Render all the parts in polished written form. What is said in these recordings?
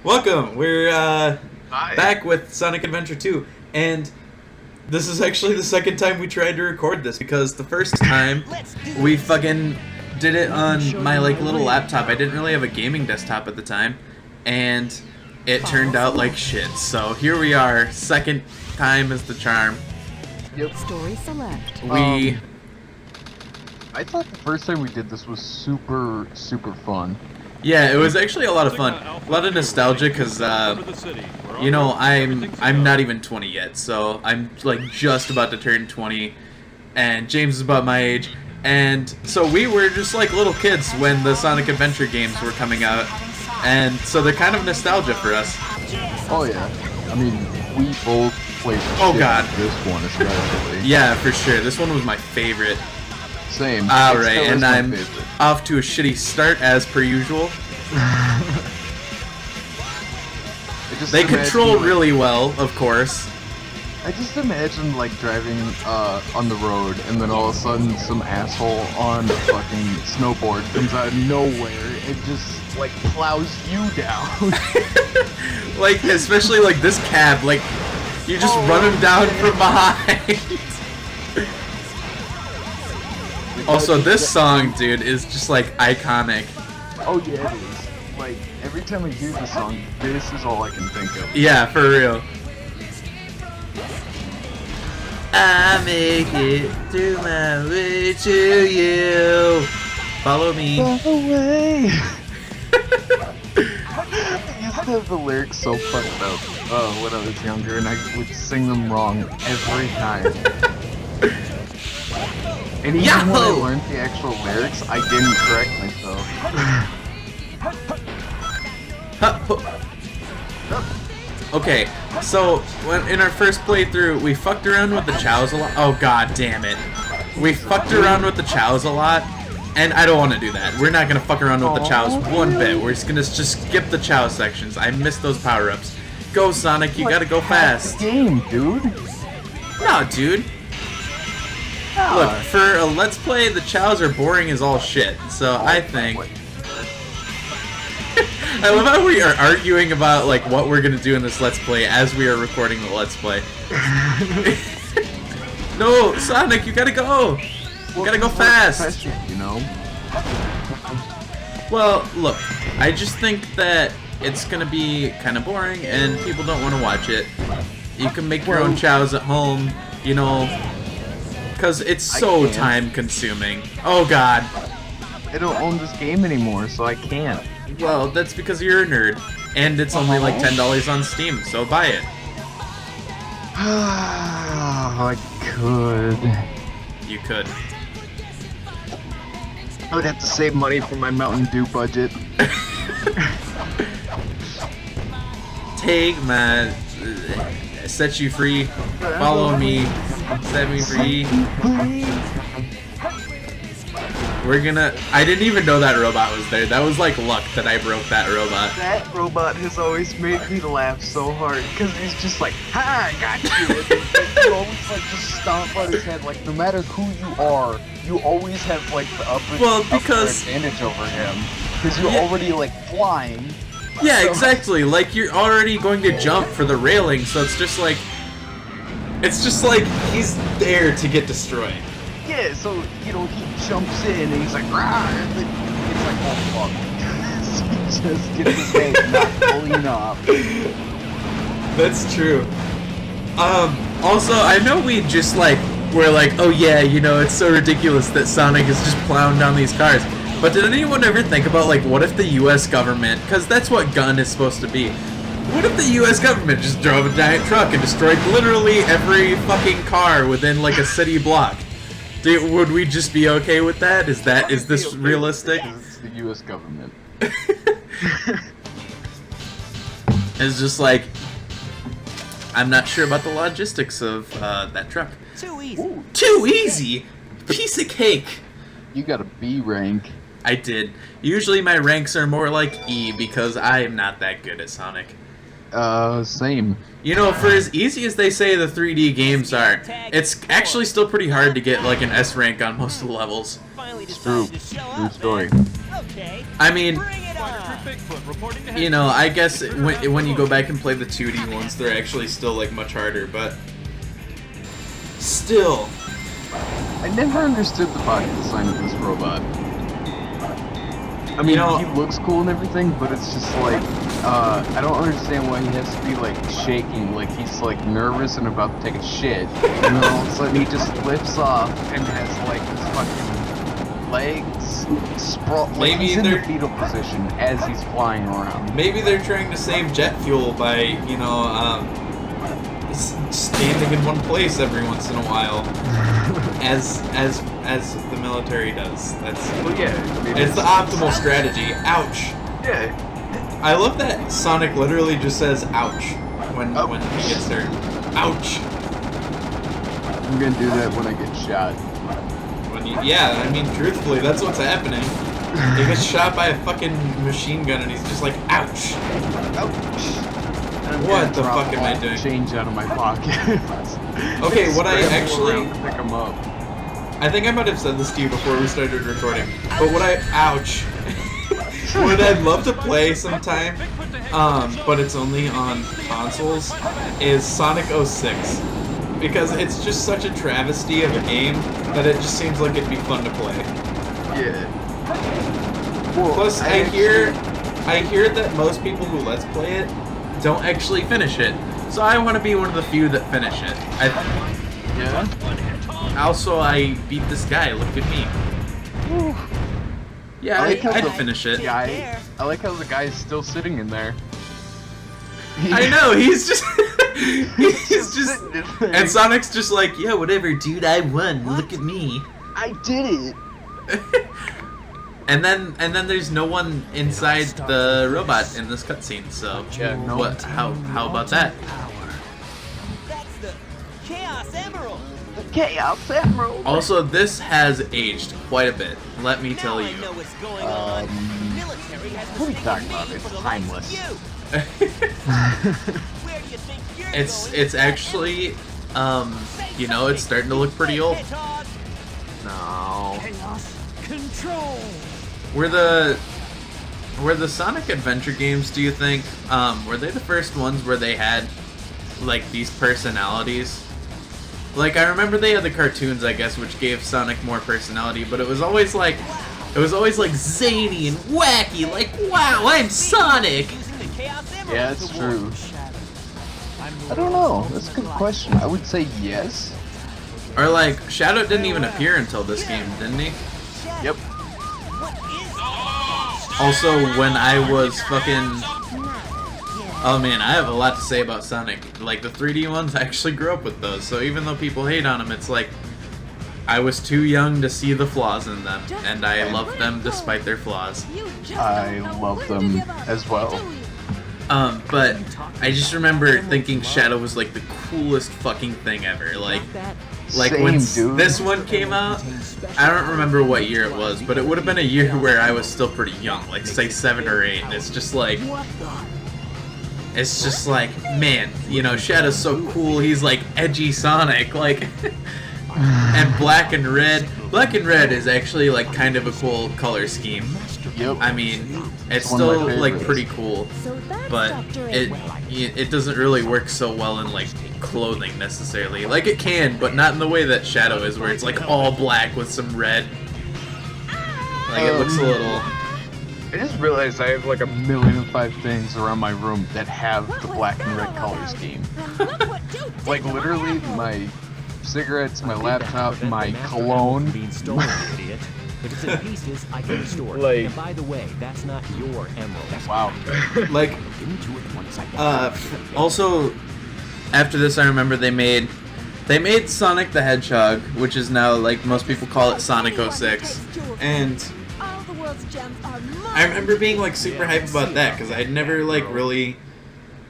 Welcome. We're Hi. back with Sonic Adventure 2, and this is actually the second time we tried to record this because the first time we fucking did it on my like little laptop. I didn't really have a gaming desktop at the time, and it turned out like shit. So here we are, second time is the charm. Yep. Story select. We I thought the first time we did this was super fun. yeah, it was actually a lot of fun, a lot of nostalgia because you know I'm not even 20 yet, so I'm like just about to turn 20, and James is about my age, and so we were just like little kids when the Sonic Adventure games were coming out, and so they're kind of nostalgia for us. Oh yeah. I mean, we both played the Oh, shit God. out of this one especially. Yeah, for sure. This one was my favorite. Same. All It right, still is and my I'm favorite. off to a shitty start as per usual. I just They imagine, control like- really well, of course. I just imagine like driving on the road and then all of a sudden some asshole on a fucking snowboard comes out of nowhere and just like plows you down. Like, especially like this cab, like you just run him down from behind. Also, this song, dude, is just like iconic. Oh yeah, it is. Like every time I hear the song, this is all I can think of. Yeah, for real. I make it through my way to you. Follow me. Away. I used to have the lyrics so fucked up when I was younger, and I would sing them wrong every time. And even when I Yahoo! learned the actual lyrics, I didn't correct myself. Okay, so when in our first playthrough, we fucked around with the chows a lot. Oh god damn it. We fucked around with the chows a lot, and I don't want to do that. We're not gonna fuck around with the chows one bit. We're just gonna skip the chow sections. I missed those power-ups. Go Sonic, you gotta go fast. Game, dude. No, dude. Look, for a Let's Play, the chows are boring as all shit, so I think... I love how we are arguing about, like, what we're gonna do in this Let's Play as we are recording the Let's Play. No, Sonic, you gotta go! You gotta go fast! You know? Well, look, I just think that it's gonna be kind of boring and people don't want to watch it. You can make your own chows at home, you know... Because it's so time-consuming. Oh god. I don't own this game anymore, so I can't. Well, that's because you're a nerd. And it's only like $10 on Steam, so buy it. I could. You could. I would have to save money for my Mountain Dew budget. Take my... set you free. Follow me. Set me free. We're gonna... I didn't even know that robot was there. That was like luck that I broke that robot. That robot has always made me laugh so hard because he's just like, "Ha, I got you!" And you always like just stomp on his head. Like no matter who you are, you always have like the upper advantage over him because you're already like flying. Yeah, So- exactly. Like you're already going to jump for the railing, so it's just like... It's just like he's there to get destroyed. Yeah, so you know he jumps in and he's like, "Rah!" And then it's like, "Oh fuck!" He just gets his head not pulling off. That's true. Also, I know we just like we're like, oh yeah, you know, it's so ridiculous that Sonic is just plowing down these cars. But did anyone ever think about like, what if the U.S. government, because that's what gun is supposed to be. What if the U.S. government just drove a giant truck and destroyed literally every fucking car within like a city block? Would we just be okay with that? Is this realistic? It's the U.S. government. It's just like, I'm not sure about the logistics of that truck. Too easy. Ooh, Too easy! Piece of cake! you got a B rank. I did. Usually my ranks are more like E because I am not that good at Sonic. Same. You know, for as easy as they say the 3D games are, it's actually still pretty hard to get like an S rank on most of the levels. Finally It's true. decided to show True up, story. man. Okay. I mean, Bring it You know, I guess when you go back and play the 2D ones, they're actually still like much harder, but still. I never understood the body design of this robot. I mean, You know, he looks cool and everything, but it's just like, I don't understand why he has to be like shaking, like he's like nervous and about to take a shit, and then all of a sudden he just lifts off and has like his fucking legs sprawl, like Maybe he's in the they're- fetal position as he's flying around. maybe they're trying to save jet fuel by, you know, standing in one place every once in a while, as the military does. That's Well, yeah, I mean, it's the optimal strategy. Ouch! Yeah. I love that Sonic literally just says "ouch" when Oh. when he gets hurt. Ouch! I'm gonna do that when I get shot. Yeah, I mean, truthfully, that's what's happening. He gets shot by a fucking machine gun, and he's just like, "Ouch!" Ouch. What the fuck am I doing? Change out of my pocket. Okay, what I Scramble actually- around to pick him up. I think I might have said this to you before we started recording, but ouch. What I'd love to play sometime, but it's only on consoles, is Sonic 06. Because it's just such a travesty of a game that it just seems like it'd be fun to play. Yeah. Well, Plus, I hear that most people who let's play it don't actually finish it. So I want to be one of the few that finish it. Yeah. Also, I beat this guy. Look at me. Yeah, I like how I'd the finish it. I like how the guy's still sitting in there. I know, he's just he's just sitting in there. and Sonic's just like, yeah, whatever, dude, I won. Look at me. I did it. And then there's no one inside the robot in this cutscene. So Yeah, no. what? How about that? That's the Chaos Emerald. Chaos Emerald. Also, this has aged quite a bit. Let me tell Now you. I know what's going on. The military has what are you mistaken talking me about? It's for the likes of timeless. you. Where do you think you're It's going? actually you know, it's starting to look pretty old. No. Chaos control. Were the Sonic Adventure games, do you think, were they the first ones where they had like these personalities? Like, I remember they had the cartoons, I guess, which gave Sonic more personality, but it was always like zany and wacky, like, wow, I'm Sonic! Using the Chaos Emerald Yeah, to it's warp true. the shadow. I don't know. That's a good question. I would say yes. Or like, Shadow didn't even appear until this game, didn't he? Yep. What is Also, when I was fucking... Oh man, I have a lot to say about Sonic. Like, the 3D ones, I actually grew up with those, so even though people hate on them, it's like, I was too young to see the flaws in them, and I love them despite their flaws. I love them as well. But I just remember thinking Shadow was like the coolest fucking thing ever. Like Same, when dude. this one came out, I don't remember what year it was, but it would have been a year where I was still pretty young, like say 7 or 8. And it's just like, man, you know, Shadow's so cool. He's like edgy Sonic, like. And Black and Red. Black and Red is actually like kind of a cool color scheme. Yep. I mean, it's one of my still like favorites. pretty cool, but it doesn't really work so well in like clothing necessarily. Like it can, but not in the way that Shadow is, where it's like all black with some red. Like it looks a little. I just realized I have like 1,000,005 things around my room that have the black and red color scheme. Like literally my cigarettes, my laptop, my cologne. Being stolen, idiot. If it's in pieces, I can restore it. Like- And by the way, that's not your emerald. That's Wow. Like, Get into it once I also, after this, I remember they made Sonic the Hedgehog, which is now like most people call it Sonic 06, and I remember being like super hyped about that because I'd never like really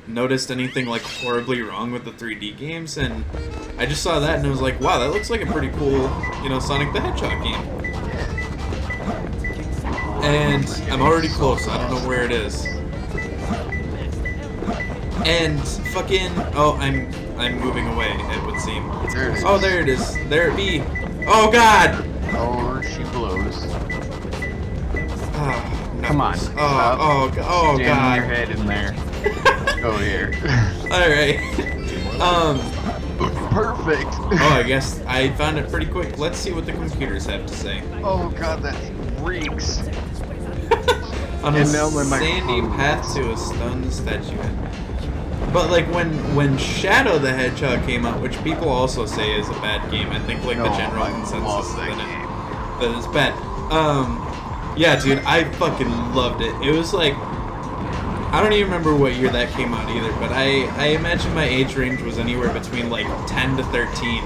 noticed anything like horribly wrong with the 3D games, and I just saw that and I was like, wow, that looks like a pretty cool, you know, Sonic the Hedgehog game. And I'm already close. I don't know where it is. And fucking I'm moving away, it would seem. There it is. Oh, there it is. There it be. Oh god. Oh, she blows. Ah, Come on. peppers. Stop. Oh Jam your god. head in there. Go here. Alright. Perfect. Oh, I guess I found it pretty quick. Let's see what the computers have to say. Oh god, that reeks. On a And now my sandy microphone path to a stone statue. But like when Shadow the Hedgehog came out, which people also say is a bad game, I think like the No, general I consensus love is that that it's bad. Yeah, dude, I fucking loved it. It was like, I don't even remember what year that came out either, but I imagine my age range was anywhere between like 10 to 13.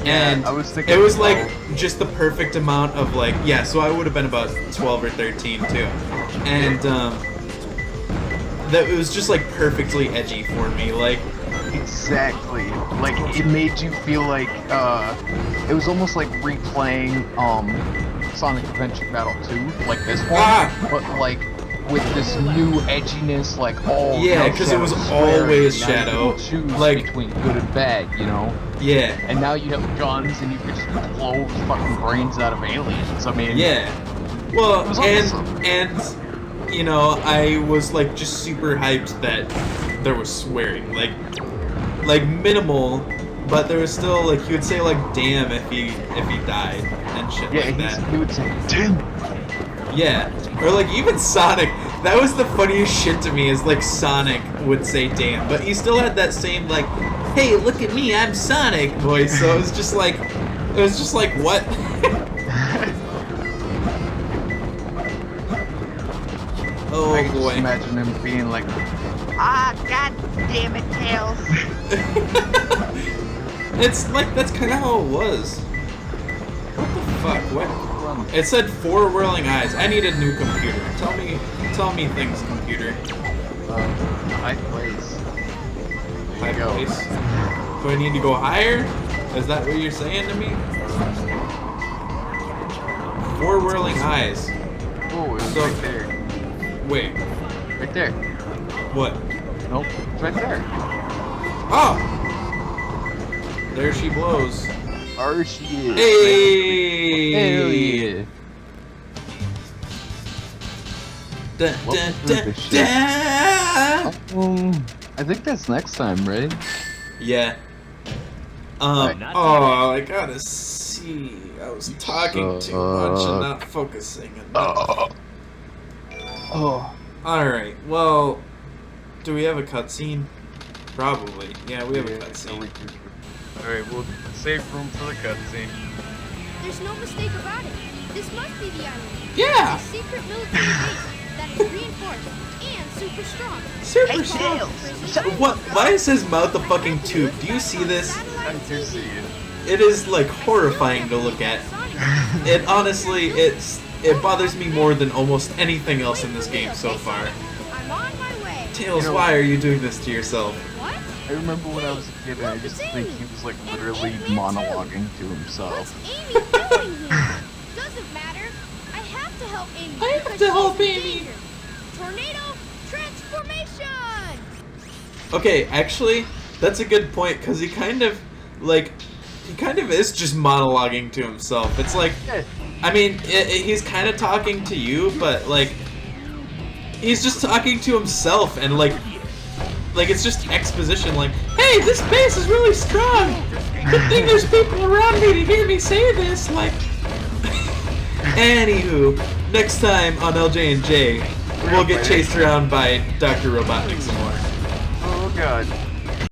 And I was thinking it was like 12. just the perfect amount of like, yeah, so I would have been about 12 or 13 too. And that it was just like perfectly edgy for me. Like, Exactly. Like it made you feel like it was almost like replaying Sonic Adventure Battle 2, like this one, but like with this new edginess, like yeah, because it was always Shadow. Choose Like, between good and bad, you know. yeah, And now you have guns and you can just blow fucking brains out of aliens. I mean, yeah. Well, It was awesome. and you know, I was like just super hyped that there was swearing, like minimal, but there was still like he would say like damn if he died and shit yeah, like that. he would say, "Damn." Yeah, or like even Sonic. That was the funniest shit to me. Is like Sonic would say damn, but he still had that same like, hey, look at me, I'm Sonic voice. So it was just like what? Oh I can just boy. imagine him being like, Ah, god damn it, Tails. It's like that's kind of how it was. What the fuck? What? It said 4 whirling eyes. I need a new computer. Tell me things, computer. high place. High go. place. Do I need to go higher? Is that what you're saying to me? 4 whirling eyes. Oh, it's So- right there. Wait, Right there. what? Nope, it's right there. Oh! There she blows. There she is. Hey! Hell yeah. Dun, Welcome dun, to dun, the ship. dun. I think that's next time, right? Yeah. Right. Oh, I gotta see. I was talking too much and not focusing enough. Oh. Alright, well, do we have a cutscene? Probably. Yeah, we have a cutscene. Alright, we'll save room for the cutscene. There's no mistake about it. This must be the island. Yeah! It's a secret military base that is reinforced and super strong. Super Hey, strong. Tails. What? Why is his mouth a fucking tube? Do you see this? I do see it. It is like horrifying to look at. It honestly, it bothers me more than almost anything else in this game so far. I'm on my way. Tails, You know- why are you doing this to yourself? What? I remember when I was a kid and I just think he was like literally monologuing to himself. What's Amy doing here? Doesn't matter. I have to help Amy. I have because to help she's in Amy. danger. Tornado transformation. Okay, actually, that's a good point because he kind of is just monologuing to himself. It's like, I mean, he's kind of talking to you, but like, he's just talking to himself, and like it's just exposition. Like, hey, this base is really strong. Good thing there's people around me to hear me say this. Like, anywho, next time on LJ and J, we'll get chased around by Dr. Robotnik some more. Oh god.